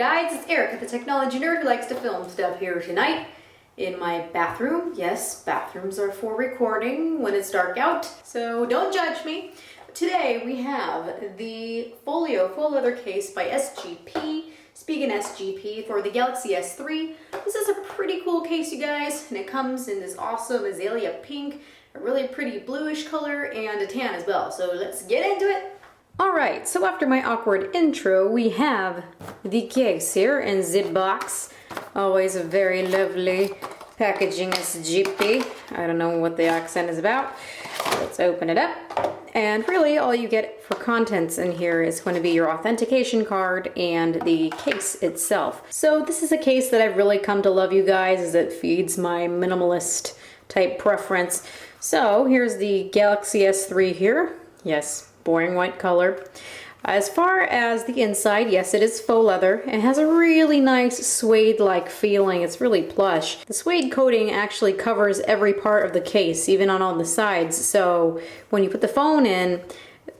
guys, it's Erica, the technology nerd who likes to film stuff here tonight in my bathroom. Yes, bathrooms are for recording when it's dark out, so don't judge me. Today we have the Folio full leather case by SGP, Spigen SGP, for the Galaxy S3. This is a pretty cool case, you guys, and it comes in this awesome azalea pink, a really pretty bluish color, and a tan as well. So let's get into it. Alright, so after my awkward intro, we have the case here in zip box. Always a very lovely packaging SGP. I don't know what the accent is about. Let's open it up. And really all you get for contents in here is going to be your authentication card and the case itself. So this is a case that I've really come to love, you guys, as it feeds my minimalist type preference. So here's the Galaxy S3 here. Yes, boring white color. As far as the inside, yes, it is faux leather. It has a really nice suede-like feeling. It's really plush. The suede coating actually covers every part of the case, even on all the sides. So when you put the phone in,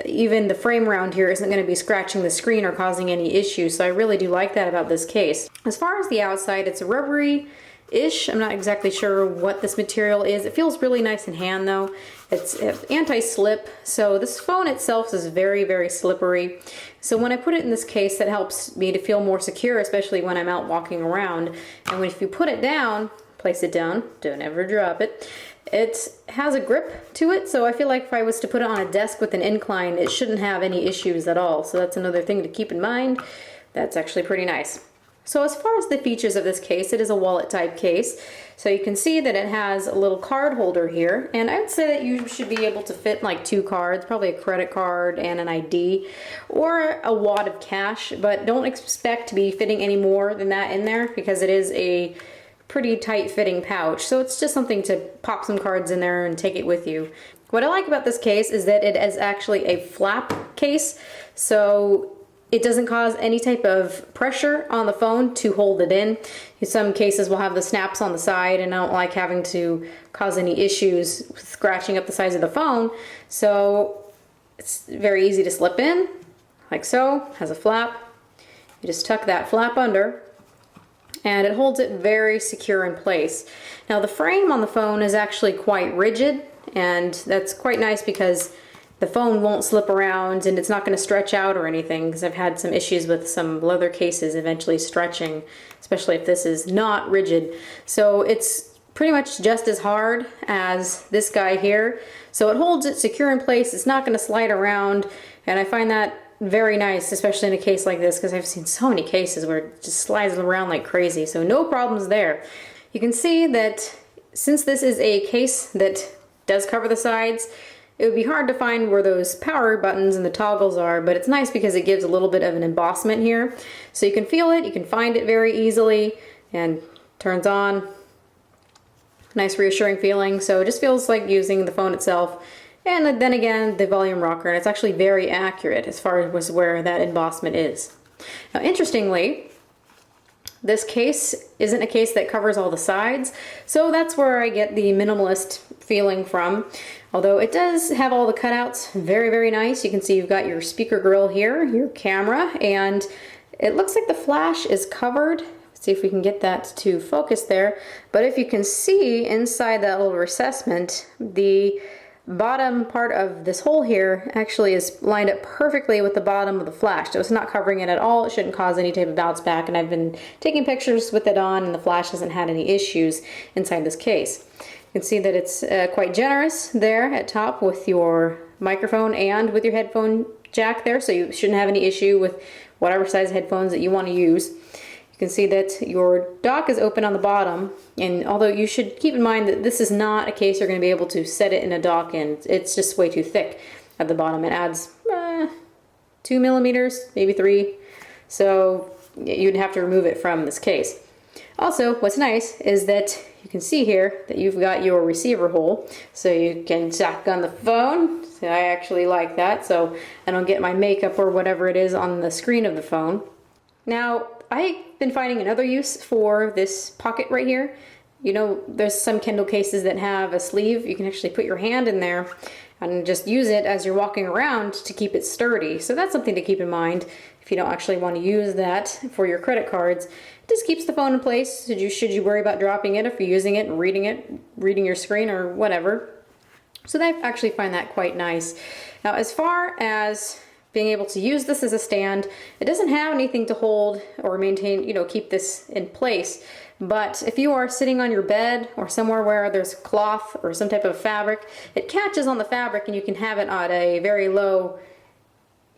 even the frame around here isn't going to be scratching the screen or causing any issues. So I really do like that about this case. As far as the outside, it's rubbery-ish. I'm not exactly sure what this material is. It feels really nice in hand though. It's anti-slip, so this phone itself is very, very slippery. So when I put it in this case, that helps me to feel more secure, especially when I'm out walking around. And if you put it down, place it down, don't ever drop it. It has a grip to it, so I feel like if I was to put it on a desk with an incline, it shouldn't have any issues at all. So that's another thing to keep in mind. That's actually pretty nice. So as far as the features of this case, it is a wallet type case. So you can see that it has a little card holder here, and I would say that you should be able to fit like 2 cards, probably a credit card and an ID, or a wad of cash, but don't expect to be fitting any more than that in there because it is a pretty tight fitting pouch. So it's just something to pop some cards in there and take it with you. What I like about this case is that it is actually a flap case, so it doesn't cause any type of pressure on the phone to hold it in. Some cases will have the snaps on the side, and I don't like having to cause any issues with scratching up the sides of the phone. So it's very easy to slip in, like so. Has a flap. You just tuck that flap under, and it holds it very secure in place. Now the frame on the phone is actually quite rigid, and that's quite nice because the phone won't slip around and it's not going to stretch out or anything, because I've had some issues with some leather cases eventually stretching, especially if this is not rigid. So it's pretty much just as hard as this guy here. So it holds it secure in place. It's not going to slide around, and I find that very nice, especially in a case like this, because I've seen so many cases where it just slides around like crazy. So no problems there. You can see that since this is a case that does cover the sides, it would be hard to find where those power buttons and the toggles are, but it's nice because it gives a little bit of an embossment here. So you can feel it, you can find it very easily, and turns on. Nice reassuring feeling. So it just feels like using the phone itself. And then again, the volume rocker, and it's actually very accurate as far as where that embossment is. Now interestingly, this case isn't a case that covers all the sides, so that's where I get the minimalist feeling from. Although it does have all the cutouts, very, very nice. You can see you've got your speaker grill here, your camera, and it looks like the flash is covered. Let's see if we can get that to focus there. But if you can see inside that little recessment, the bottom part of this hole here actually is lined up perfectly with the bottom of the flash. So it's not covering it at all. It shouldn't cause any type of bounce back, and I've been taking pictures with it on, and the flash hasn't had any issues inside this case. You can see that it's quite generous there at top with your microphone and with your headphone jack there, so you shouldn't have any issue with whatever size headphones that you want to use. You can see that your dock is open on the bottom, and although you should keep in mind that this is not a case you're going to be able to set it in a dock in, it's just way too thick at the bottom. It adds 2 millimeters, maybe 3, so you'd have to remove it from this case. Also, what's nice is that you can see here that you've got your receiver hole, so you can shotgun the phone. So I actually like that, so I don't get my makeup or whatever it is on the screen of the phone. Now, I've been finding another use for this pocket right here. You know, there's some Kindle cases that have a sleeve. You can actually put your hand in there. and just use it as you're walking around to keep it sturdy. So that's something to keep in mind if you don't actually want to use that for your credit cards. It just keeps the phone in place. Should you worry about dropping it if you're using it and reading your screen or whatever. So I actually find that quite nice. Now, as far as being able to use this as a stand, it doesn't have anything to hold or maintain, keep this in place. But if you are sitting on your bed or somewhere where there's cloth or some type of fabric, it catches on the fabric and you can have it at a very low,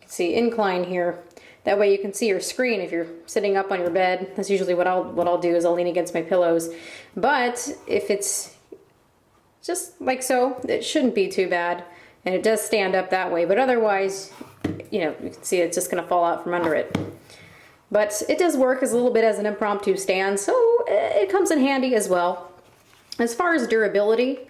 you can see, incline here. That way you can see your screen if you're sitting up on your bed. That's usually what I'll do is I'll lean against my pillows. But if it's just like so, it shouldn't be too bad. And it does stand up that way, but otherwise, you can see it's just gonna fall out from under it. But it does work as a little bit as an impromptu stand, so it comes in handy as well. As far as durability,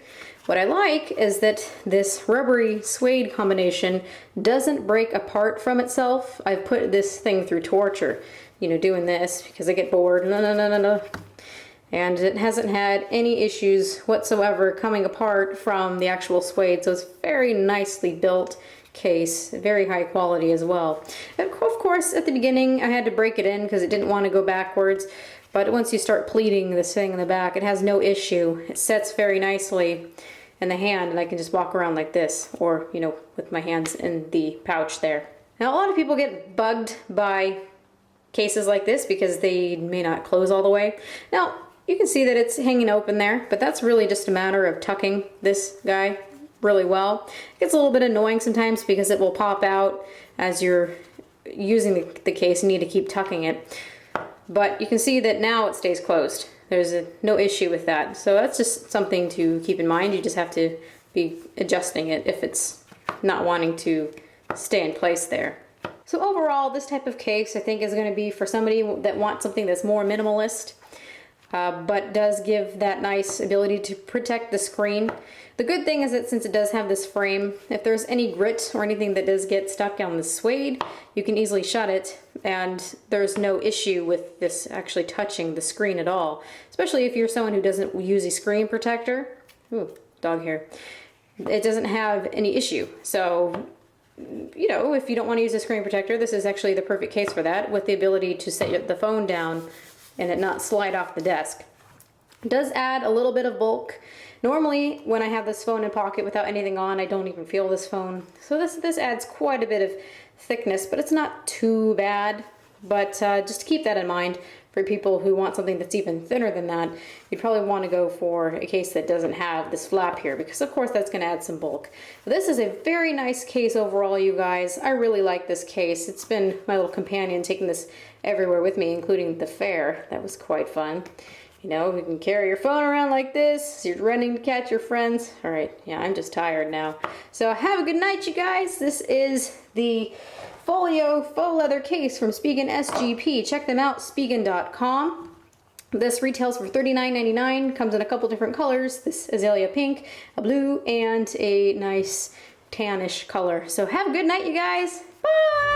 what I like is that this rubbery suede combination doesn't break apart from itself. I've put this thing through torture, doing this because I get bored. No. And it hasn't had any issues whatsoever coming apart from the actual suede, so it's very nicely built case, very high quality as well. And of course, at the beginning I had to break it in because it didn't want to go backwards, but once you start pleating this thing in the back, it has no issue. It sets very nicely in the hand, and I can just walk around like this, or with my hands in the pouch there. Now, a lot of people get bugged by cases like this because they may not close all the way. Now, you can see that it's hanging open there, but that's really just a matter of tucking this guy really well. It gets a little bit annoying sometimes because it will pop out as you're using the case. You need to keep tucking it. But you can see that now it stays closed. There's no issue with that. So that's just something to keep in mind. You just have to be adjusting it if it's not wanting to stay in place there. So overall, this type of case I think is going to be for somebody that wants something that's more minimalist, but does give that nice ability to protect the screen. The good thing is that since it does have this frame, if there's any grit or anything that does get stuck on the suede, you can easily shut it, and there's no issue with this actually touching the screen at all. Especially if you're someone who doesn't use a screen protector. Ooh, dog hair. It doesn't have any issue. So, if you don't want to use a screen protector, this is actually the perfect case for that, with the ability to set the phone down and it not slide off the desk. It does add a little bit of bulk. Normally, when I have this phone in pocket without anything on, I don't even feel this phone. So this adds quite a bit of thickness, but it's not too bad. But just to keep that in mind, for people who want something that's even thinner than that, you'd probably want to go for a case that doesn't have this flap here, because of course that's going to add some bulk. But this is a very nice case overall, you guys. I really like this case. It's been my little companion, taking this everywhere with me, including the fair. That was quite fun. You can carry your phone around like this. You're running to catch your friends. All right, yeah, I'm just tired now. So have a good night, you guys. This is the Folio faux leather case from Spigen SGP. Check them out, spigen.com. This retails for $39.99. Comes in a couple different colors. This azalea pink, a blue, and a nice tannish color. So have a good night, you guys. Bye!